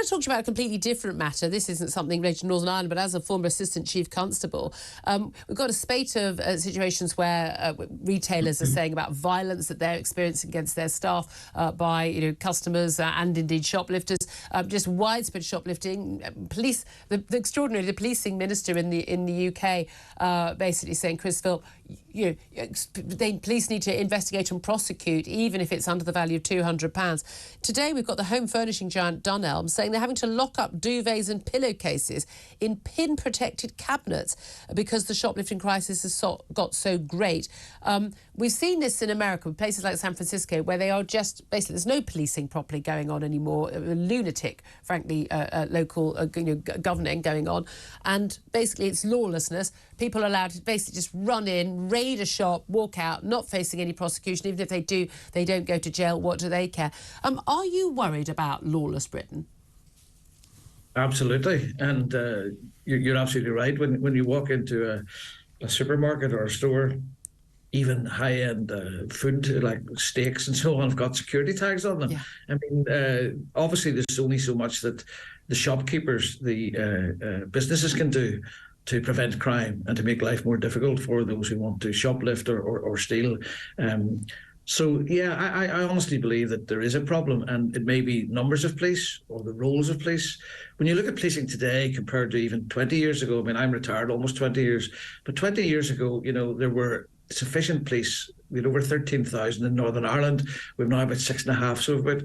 to talk to you about a completely different matter. This isn't something related to Northern Ireland, but as a former Assistant Chief Constable, we've got a spate of situations where retailers are saying about violence that they're experiencing against their staff by customers and indeed shoplifters, just widespread shoplifting. Police, the policing minister in the UK basically saying, Chris Philp, police need to investigate and prosecute even if it's under the value of £200. Today we've got the home furnishing giant Dunelm saying they're having to lock up duvets and pillowcases in pin-protected cabinets because the shoplifting crisis has got so great. We've seen this in America with places like San Francisco where they are just basically there's no policing properly going on anymore. A lunatic, frankly, local governing going on, and basically it's lawlessness. People are allowed to basically just run in, raid a shop, walk out, not facing any prosecution. Even if they do, they don't go to jail. What do they care? Are you worried about lawless Britain? Absolutely, and you're absolutely right. When you walk into a supermarket or a store, even high-end food like steaks and so on have got security tags on them. Yeah. I mean, obviously there's only so much that the shopkeepers, the businesses can do to prevent crime and to make life more difficult for those who want to shoplift or steal. So, yeah, I honestly believe that there is a problem, and it may be numbers of police or the roles of police. When you look at policing today compared to even 20 years ago, I mean, I'm retired almost 20 years, but 20 years ago, there were sufficient police. We had over 13,000 in Northern Ireland. We've now about 6.5, so about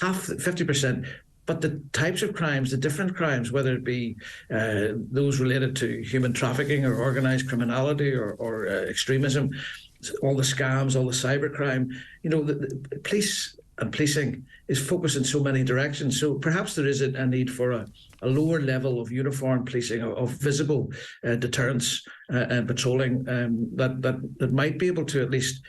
half, 50%. But the types of crimes, the different crimes, whether it be those related to human trafficking or organised criminality or extremism, all the scams, all the cybercrime, the police and policing is focused in so many directions. So perhaps there is a need for a lower level of uniform policing, of visible deterrence and patrolling that might be able to at least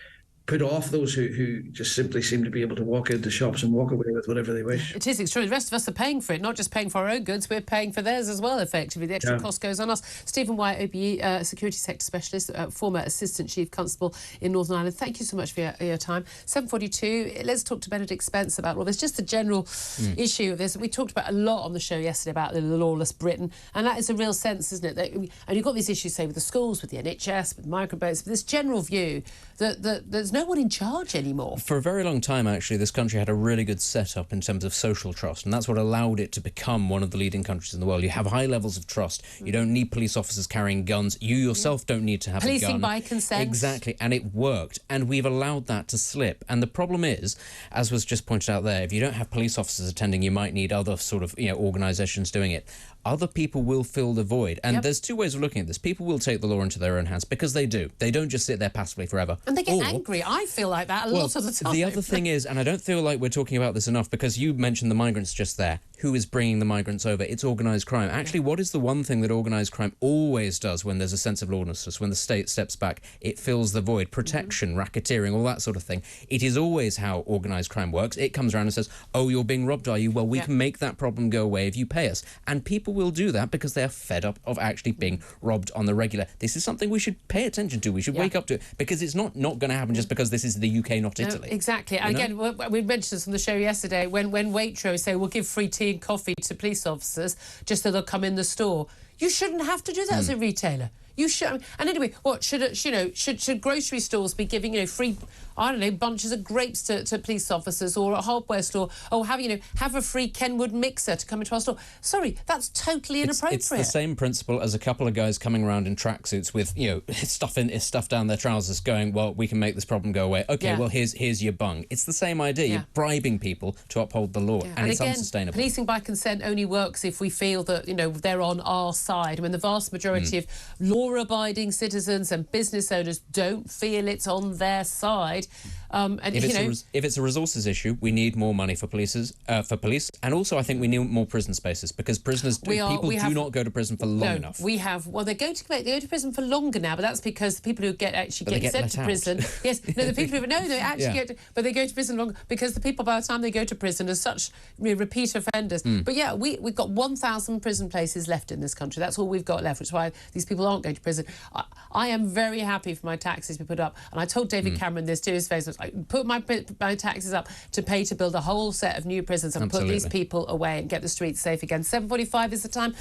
put off those who just simply seem to be able to walk into shops and walk away with whatever they wish. It is extraordinary. The rest of us are paying for it, not just paying for our own goods, we're paying for theirs as well, effectively. The extra cost goes on us. Stephen White, OBE, Security Sector Specialist, former Assistant Chief Constable in Northern Ireland. Thank you so much for your time. 7:42, let's talk to Benedict Spence about all this. Just the general issue of this. We talked about a lot on the show yesterday about the lawless Britain, and that is a real sense, isn't it? And you've got these issues, say, with the schools, with the NHS, with migrant boats, with this general view that there's no one in charge anymore. For a very long time, actually, this country had a really good setup in terms of social trust, and that's what allowed it to become one of the leading countries in the world. You have high levels of trust. You don't need police officers carrying guns. You yourself don't need to have a gun. Policing by consent. Exactly, and it worked, and we've allowed that to slip. And the problem is, as was just pointed out there, if you don't have police officers attending, you might need other sort of organisations doing it. Other people will fill the void. And there's two ways of looking at this. People will take the law into their own hands because they do. They don't just sit there passively forever. And they get angry. I feel like that a lot of the time. The other thing is, and I don't feel like we're talking about this enough, because you mentioned the migrants just there. Who is bringing the migrants over? It's organised crime. Actually, what is the one thing that organised crime always does when there's a sense of lawlessness, when the state steps back? It fills the void. Protection, racketeering, all that sort of thing. It is always how organised crime works. It comes around and says, oh, you're being robbed, are you? Well, we can make that problem go away if you pay us. And people will do that because they are fed up of actually being robbed on the regular. This is something we should pay attention to. We should wake up to it, because it's not going to happen just because this is the UK, not Italy. Exactly. And again, we mentioned this on the show yesterday, when Waitrose say we'll give free tea and coffee to police officers just so they'll come in the store. You shouldn't have to do that as a retailer. You should. And anyway, what should grocery stores be giving free, I don't know, bunches of grapes to police officers, or a hardware store, or have a free Kenwood mixer to come into our store? Sorry, that's totally inappropriate. It's the same principle as a couple of guys coming around in tracksuits with stuff down their trousers, going, well, we can make this problem go away. Okay, well here's your bung. It's the same idea. You're bribing people to uphold the law, and it's unsustainable. Policing by consent only works if we feel that they're on our side. When the vast majority of law-abiding citizens and business owners don't feel it's on their side. If it's a resources issue, we need more money for police, and also I think we need more prison spaces, because people do not go to prison for long enough. They go to prison for longer now, but that's because the people who get sent to prison. Yes, no, the people who they actually but they go to prison longer because the people by the time they go to prison are such repeat offenders. But yeah, we've got 1,000 prison places left in this country. That's all we've got left, which is why these people aren't going to prison. I am very happy for my taxes to be put up, and I told David Cameron this to his face. I put my taxes up to pay to build a whole set of new prisons and put these people away and get the streets safe again. 7:45 is the time.